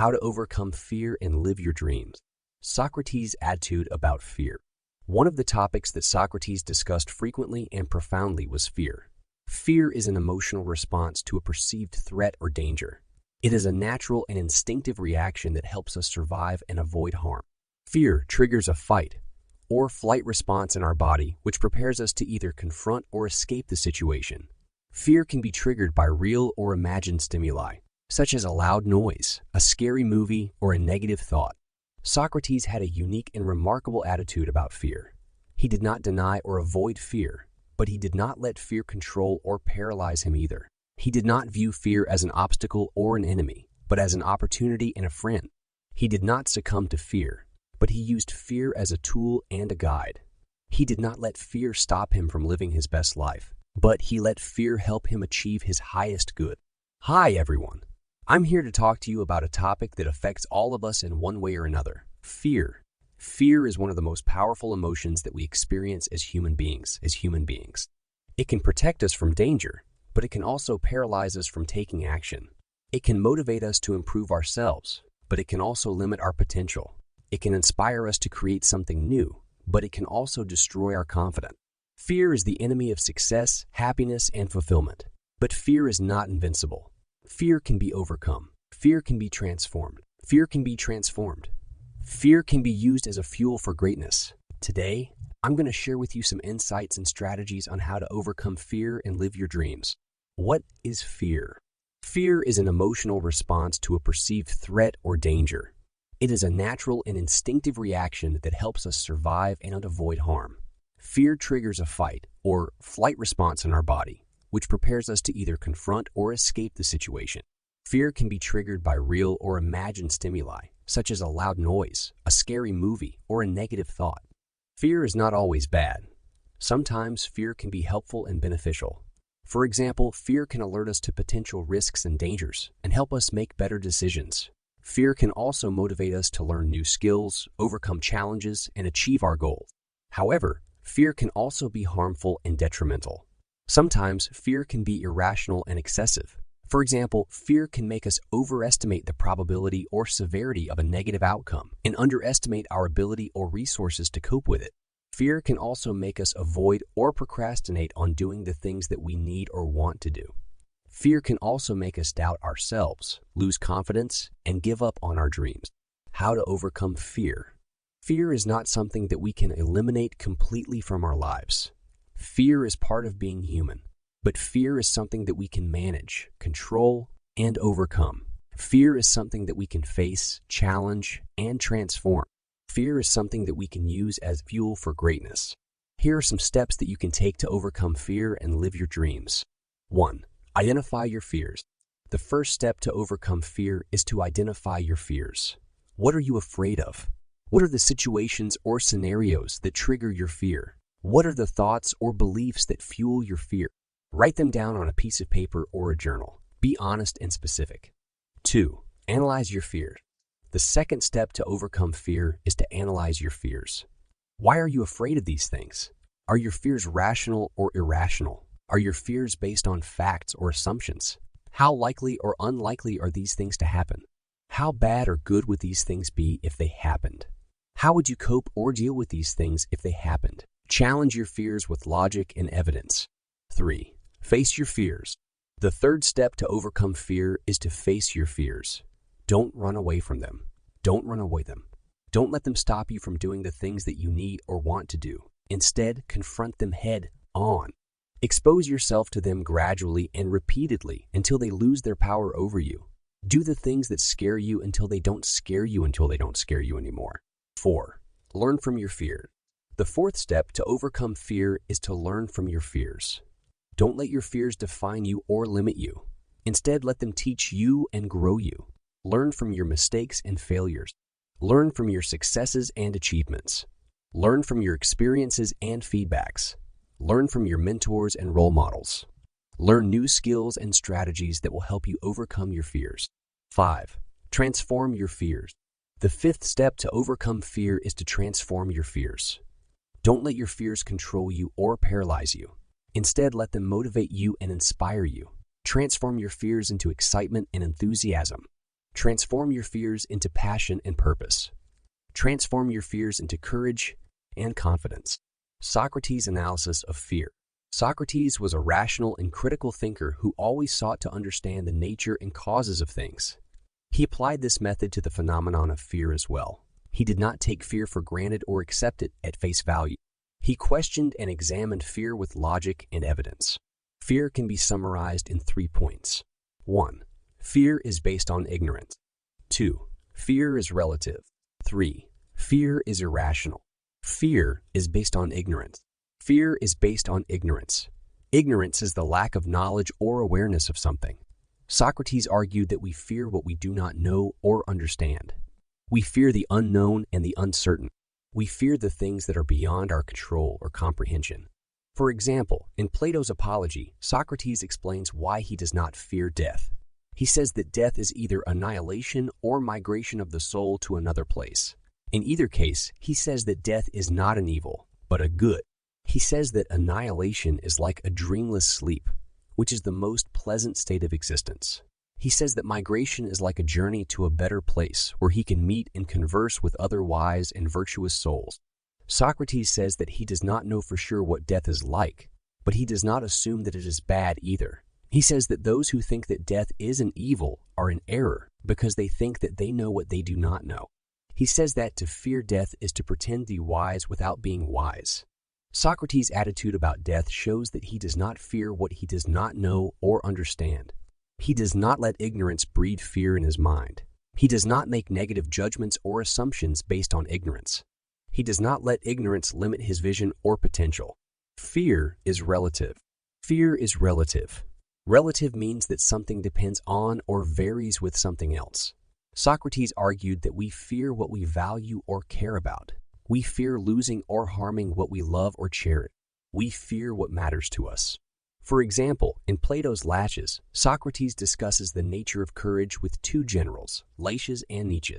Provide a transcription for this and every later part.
How to Overcome Fear and Live Your Dreams. Socrates' attitude about fear. One of the topics that Socrates discussed frequently and profoundly was fear. Fear is an emotional response to a perceived threat or danger. It is a natural and instinctive reaction that helps us survive and avoid harm. Fear triggers a fight or flight response in our body, which prepares us to either confront or escape the situation. Fear can be triggered by real or imagined stimuli, such as a loud noise, a scary movie, or a negative thought. Socrates had a unique and remarkable attitude about fear. He did not deny or avoid fear, but he did not let fear control or paralyze him either. He did not view fear as an obstacle or an enemy, but as an opportunity and a friend. He did not succumb to fear, but he used fear as a tool and a guide. He did not let fear stop him from living his best life, but he let fear help him achieve his highest good. Hi, everyone. I'm here to talk to you about a topic that affects all of us in one way or another: fear. Fear is one of the most powerful emotions that we experience as human beings. It can protect us from danger, but it can also paralyze us from taking action. It can motivate us to improve ourselves, but it can also limit our potential. It can inspire us to create something new, but it can also destroy our confidence. Fear is the enemy of success, happiness, and fulfillment. But fear is not invincible. Fear can be overcome. Fear can be transformed. Fear can be transformed. Fear can be used as a fuel for greatness. Today, I'm going to share with you some insights and strategies on how to overcome fear and live your dreams. What is fear? Fear is an emotional response to a perceived threat or danger. It is a natural and instinctive reaction that helps us survive and avoid harm. Fear triggers a fight or flight response in our body, which prepares us to either confront or escape the situation. Fear can be triggered by real or imagined stimuli, such as a loud noise, a scary movie, or a negative thought. Fear is not always bad. Sometimes fear can be helpful and beneficial. For example, fear can alert us to potential risks and dangers and help us make better decisions. Fear can also motivate us to learn new skills, overcome challenges, and achieve our goals. However, fear can also be harmful and detrimental. Sometimes fear can be irrational and excessive. For example, fear can make us overestimate the probability or severity of a negative outcome and underestimate our ability or resources to cope with it. Fear can also make us avoid or procrastinate on doing the things that we need or want to do. Fear can also make us doubt ourselves, lose confidence, and give up on our dreams. How to overcome fear. Fear is not something that we can eliminate completely from our lives. Fear is part of being human, but fear is something that we can manage, control, and overcome. Fear is something that we can face, challenge, and transform. Fear is something that we can use as fuel for greatness. Here are some steps that you can take to overcome fear and live your dreams. 1. Identify your fears. The first step to overcome fear is to identify your fears. What are you afraid of? What are the situations or scenarios that trigger your fear? What are the thoughts or beliefs that fuel your fear? Write them down on a piece of paper or a journal. Be honest and specific. 2. Analyze your fears. The second step to overcome fear is to analyze your fears. Why are you afraid of these things? Are your fears rational or irrational? Are your fears based on facts or assumptions? How likely or unlikely are these things to happen? How bad or good would these things be if they happened? How would you cope or deal with these things if they happened? Challenge your fears with logic and evidence. 3. Face your fears. The third step to overcome fear is to face your fears. Don't run away from them. Don't run away them. Don't let them stop you from doing the things that you need or want to do. Instead, confront them head on. Expose yourself to them gradually and repeatedly until they lose their power over you. Do the things that scare you until they don't scare you anymore. 4. Learn from your fears. The fourth step to overcome fear is to learn from your fears. Don't let your fears define you or limit you. Instead, let them teach you and grow you. Learn from your mistakes and failures. Learn from your successes and achievements. Learn from your experiences and feedbacks. Learn from your mentors and role models. Learn new skills and strategies that will help you overcome your fears. 5. Transform your fears. The fifth step to overcome fear is to transform your fears. Don't let your fears control you or paralyze you. Instead, let them motivate you and inspire you. Transform your fears into excitement and enthusiasm. Transform your fears into passion and purpose. Transform your fears into courage and confidence. Socrates' analysis of fear. Socrates was a rational and critical thinker who always sought to understand the nature and causes of things. He applied this method to the phenomenon of fear as well. He did not take fear for granted or accept it at face value. He questioned and examined fear with logic and evidence. Fear can be summarized in 3 points. 1. Fear is based on ignorance. 2. Fear is relative. 3. Fear is irrational. Fear is based on ignorance. Fear is based on ignorance. Ignorance is the lack of knowledge or awareness of something. Socrates argued that we fear what we do not know or understand. We fear the unknown and the uncertain. We fear the things that are beyond our control or comprehension. For example, in Plato's Apology, Socrates explains why he does not fear death. He says that death is either annihilation or migration of the soul to another place. In either case, he says that death is not an evil, but a good. He says that annihilation is like a dreamless sleep, which is the most pleasant state of existence. He says that migration is like a journey to a better place where he can meet and converse with other wise and virtuous souls. Socrates says that he does not know for sure what death is like, but he does not assume that it is bad either. He says that those who think that death is an evil are in error because they think that they know what they do not know. He says that to fear death is to pretend to be wise without being wise. Socrates' attitude about death shows that he does not fear what he does not know or understand. He does not let ignorance breed fear in his mind. He does not make negative judgments or assumptions based on ignorance. He does not let ignorance limit his vision or potential. Fear is relative. Fear is relative. Relative means that something depends on or varies with something else. Socrates argued that we fear what we value or care about. We fear losing or harming what we love or cherish. We fear what matters to us. For example, in Plato's Laches, Socrates discusses the nature of courage with 2 generals, Laches and Nietzsche.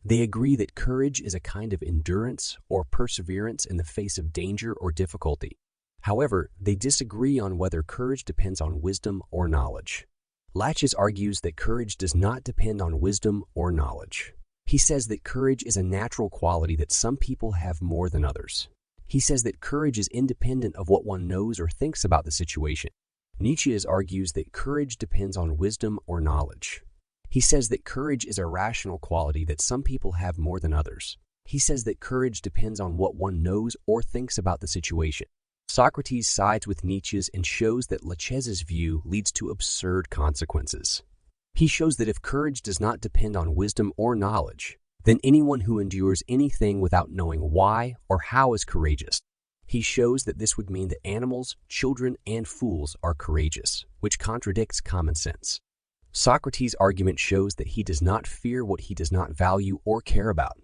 They agree that courage is a kind of endurance or perseverance in the face of danger or difficulty. However, they disagree on whether courage depends on wisdom or knowledge. Laches argues that courage does not depend on wisdom or knowledge. He says that courage is a natural quality that some people have more than others. He says that courage is independent of what one knows or thinks about the situation. Nietzsche argues that courage depends on wisdom or knowledge. He says that courage is a rational quality that some people have more than others. He says that courage depends on what one knows or thinks about the situation. Socrates sides with Nietzsche and shows that Laches' view leads to absurd consequences. He shows that if courage does not depend on wisdom or knowledge, then anyone who endures anything without knowing why or how is courageous. He shows that this would mean that animals, children, and fools are courageous, which contradicts common sense. Socrates' argument shows that he does not fear what he does not value or care about.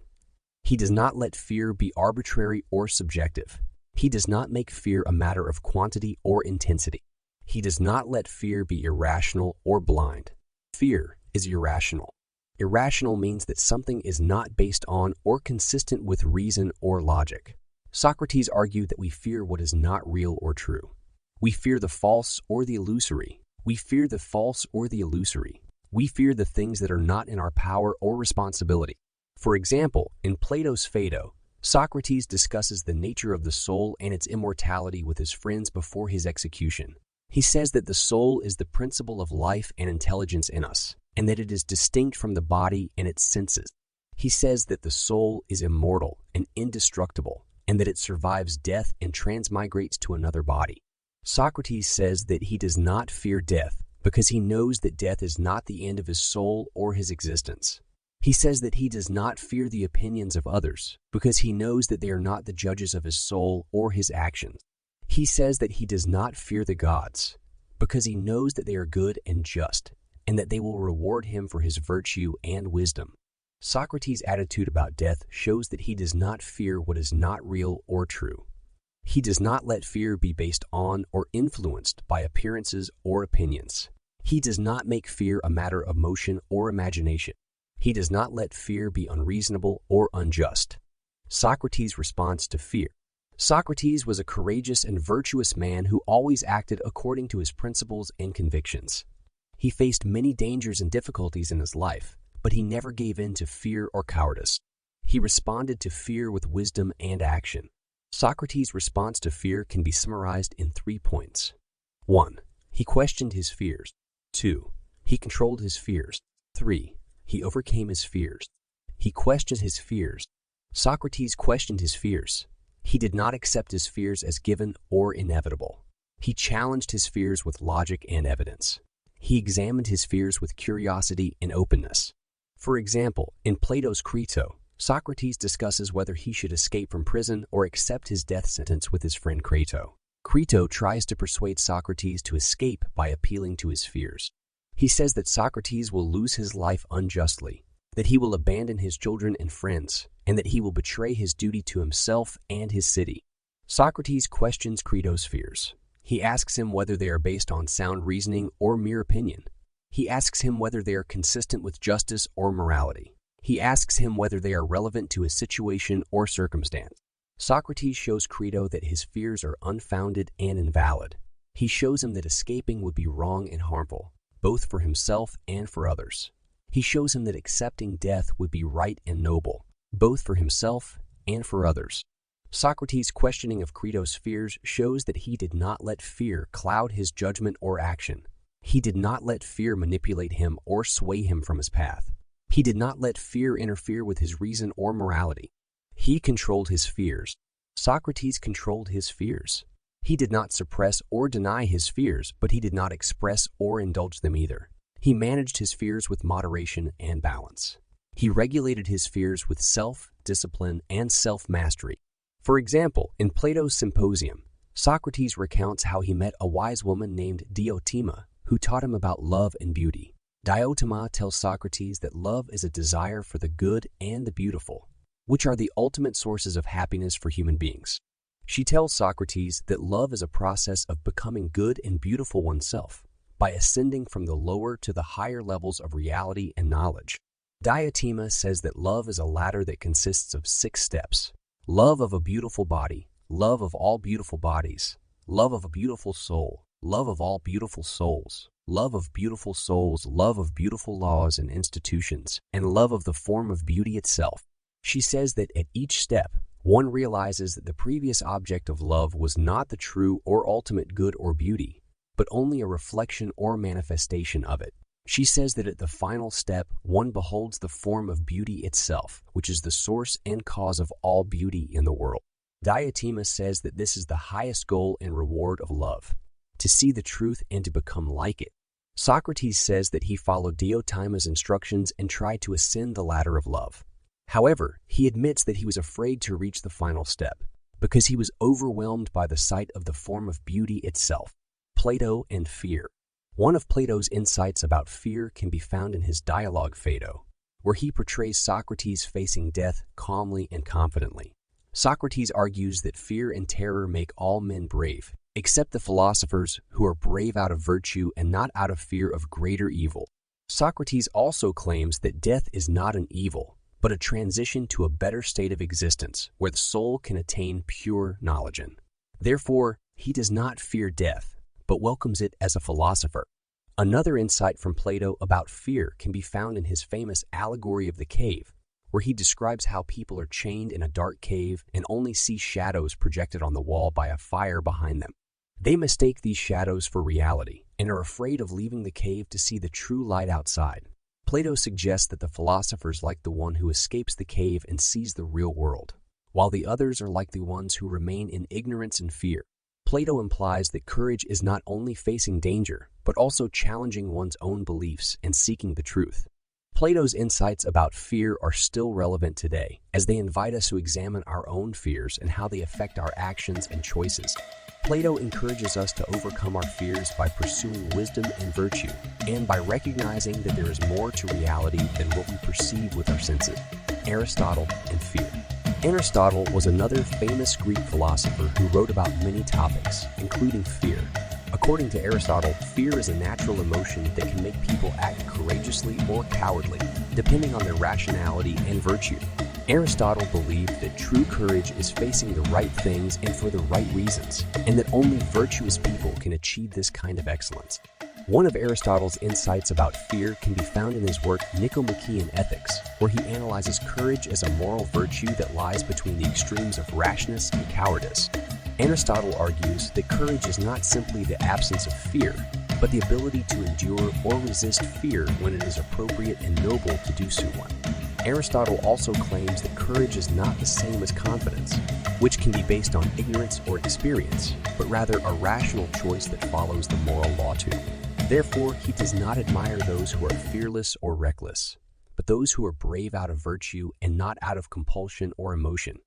He does not let fear be arbitrary or subjective. He does not make fear a matter of quantity or intensity. He does not let fear be irrational or blind. Fear is irrational. Irrational means that something is not based on or consistent with reason or logic. Socrates argued that we fear what is not real or true. We fear the false or the illusory. We fear the false or the illusory. We fear the things that are not in our power or responsibility. For example, in Plato's Phaedo, Socrates discusses the nature of the soul and its immortality with his friends before his execution. He says that the soul is the principle of life and intelligence in us, and that it is distinct from the body and its senses. He says that the soul is immortal and indestructible, and that it survives death and transmigrates to another body. Socrates says that he does not fear death because he knows that death is not the end of his soul or his existence. He says that he does not fear the opinions of others because he knows that they are not the judges of his soul or his actions. He says that he does not fear the gods because he knows that they are good and just, and that they will reward him for his virtue and wisdom. Socrates' attitude about death shows that he does not fear what is not real or true. He does not let fear be based on or influenced by appearances or opinions. He does not make fear a matter of emotion or imagination. He does not let fear be unreasonable or unjust. Socrates' response to fear. Socrates was a courageous and virtuous man who always acted according to his principles and convictions. He faced many dangers and difficulties in his life, but he never gave in to fear or cowardice. He responded to fear with wisdom and action. Socrates' response to fear can be summarized in 3 points. 1. He questioned his fears. 2. He controlled his fears. 3. He overcame his fears. He questioned his fears. Socrates questioned his fears. He did not accept his fears as given or inevitable. He challenged his fears with logic and evidence. He examined his fears with curiosity and openness. For example, in Plato's Crito, Socrates discusses whether he should escape from prison or accept his death sentence with his friend Crito. Crito tries to persuade Socrates to escape by appealing to his fears. He says that Socrates will lose his life unjustly, that he will abandon his children and friends, and that he will betray his duty to himself and his city. Socrates questions Crito's fears. He asks him whether they are based on sound reasoning or mere opinion. He asks him whether they are consistent with justice or morality. He asks him whether they are relevant to his situation or circumstance. Socrates shows Crito that his fears are unfounded and invalid. He shows him that escaping would be wrong and harmful, both for himself and for others. He shows him that accepting death would be right and noble, both for himself and for others. Socrates' questioning of Crito's fears shows that he did not let fear cloud his judgment or action. He did not let fear manipulate him or sway him from his path. He did not let fear interfere with his reason or morality. He controlled his fears. Socrates controlled his fears. He did not suppress or deny his fears, but he did not express or indulge them either. He managed his fears with moderation and balance. He regulated his fears with self-discipline and self-mastery. For example, in Plato's Symposium, Socrates recounts how he met a wise woman named Diotima, who taught him about love and beauty. Diotima tells Socrates that love is a desire for the good and the beautiful, which are the ultimate sources of happiness for human beings. She tells Socrates that love is a process of becoming good and beautiful oneself, by ascending from the lower to the higher levels of reality and knowledge. Diotima says that love is a ladder that consists of 6 steps. Love of a beautiful body, love of all beautiful bodies, love of a beautiful soul, love of all beautiful souls, love of beautiful souls, love of beautiful laws and institutions, and love of the form of beauty itself. She says that at each step, one realizes that the previous object of love was not the true or ultimate good or beauty, but only a reflection or manifestation of it. She says that at the final step, one beholds the form of beauty itself, which is the source and cause of all beauty in the world. Diotima says that this is the highest goal and reward of love, to see the truth and to become like it. Socrates says that he followed Diotima's instructions and tried to ascend the ladder of love. However, he admits that he was afraid to reach the final step, because he was overwhelmed by the sight of the form of beauty itself. Plato and Fear. One of Plato's insights about fear can be found in his dialogue Phaedo, where he portrays Socrates facing death calmly and confidently. Socrates argues that fear and terror make all men brave, except the philosophers who are brave out of virtue and not out of fear of greater evil. Socrates also claims that death is not an evil, but a transition to a better state of existence where the soul can attain pure knowledge in. Therefore, he does not fear death, but welcomes it as a philosopher. Another insight from Plato about fear can be found in his famous allegory of the cave, where he describes how people are chained in a dark cave and only see shadows projected on the wall by a fire behind them. They mistake these shadows for reality and are afraid of leaving the cave to see the true light outside. Plato suggests that the philosophers like the one who escapes the cave and sees the real world, while the others are like the ones who remain in ignorance and fear. Plato implies that courage is not only facing danger, but also challenging one's own beliefs and seeking the truth. Plato's insights about fear are still relevant today, as they invite us to examine our own fears and how they affect our actions and choices. Plato encourages us to overcome our fears by pursuing wisdom and virtue, and by recognizing that there is more to reality than what we perceive with our senses. Aristotle and Fear. Aristotle was another famous Greek philosopher who wrote about many topics, including fear. According to Aristotle, fear is a natural emotion that can make people act courageously or cowardly, depending on their rationality and virtue. Aristotle believed that true courage is facing the right things and for the right reasons, and that only virtuous people can achieve this kind of excellence. One of Aristotle's insights about fear can be found in his work Nicomachean Ethics, where he analyzes courage as a moral virtue that lies between the extremes of rashness and cowardice. Aristotle argues that courage is not simply the absence of fear, but the ability to endure or resist fear when it is appropriate and noble to do so. Aristotle also claims that courage is not the same as confidence, which can be based on ignorance or experience, but rather a rational choice that follows the moral law too. Therefore, he does not admire those who are fearless or reckless, but those who are brave out of virtue and not out of compulsion or emotion.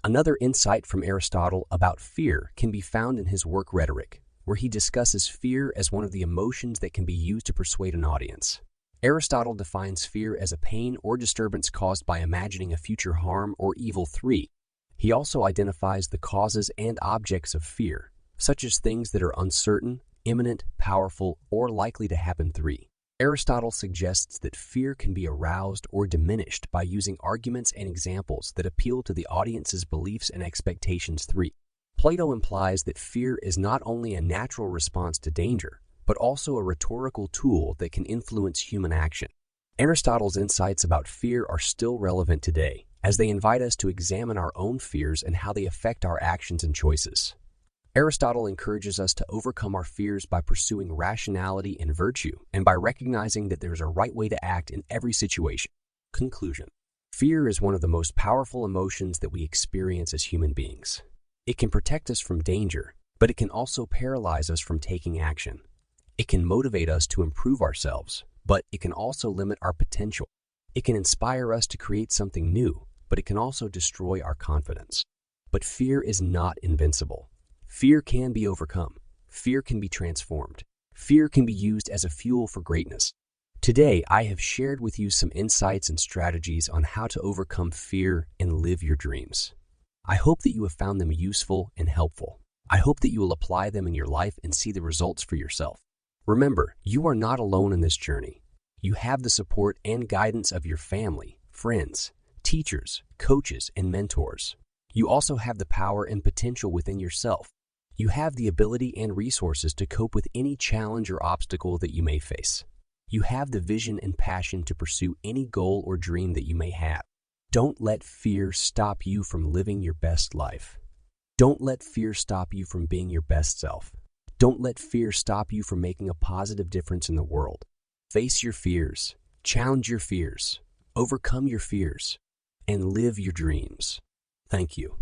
Another insight from Aristotle about fear can be found in his work Rhetoric, where he discusses fear as one of the emotions that can be used to persuade an audience. Aristotle defines fear as a pain or disturbance caused by imagining a future harm or evil. 3. He also identifies the causes and objects of fear, such as things that are uncertain, imminent, powerful, or likely to happen. 3. Aristotle suggests that fear can be aroused or diminished by using arguments and examples that appeal to the audience's beliefs and expectations. 3. Plato implies that fear is not only a natural response to danger, but also a rhetorical tool that can influence human action. Aristotle's insights about fear are still relevant today, as they invite us to examine our own fears and how they affect our actions and choices. Aristotle encourages us to overcome our fears by pursuing rationality and virtue, and by recognizing that there is a right way to act in every situation. Conclusion: fear is one of the most powerful emotions that we experience as human beings. It can protect us from danger, but it can also paralyze us from taking action. It can motivate us to improve ourselves, but it can also limit our potential. It can inspire us to create something new, but it can also destroy our confidence. But fear is not invincible. Fear can be overcome. Fear can be transformed. Fear can be used as a fuel for greatness. Today, I have shared with you some insights and strategies on how to overcome fear and live your dreams. I hope that you have found them useful and helpful. I hope that you will apply them in your life and see the results for yourself. Remember, you are not alone in this journey. You have the support and guidance of your family, friends, teachers, coaches, and mentors. You also have the power and potential within yourself. You have the ability and resources to cope with any challenge or obstacle that you may face. You have the vision and passion to pursue any goal or dream that you may have. Don't let fear stop you from living your best life. Don't let fear stop you from being your best self. Don't let fear stop you from making a positive difference in the world. Face your fears, challenge your fears, overcome your fears, and live your dreams. Thank you.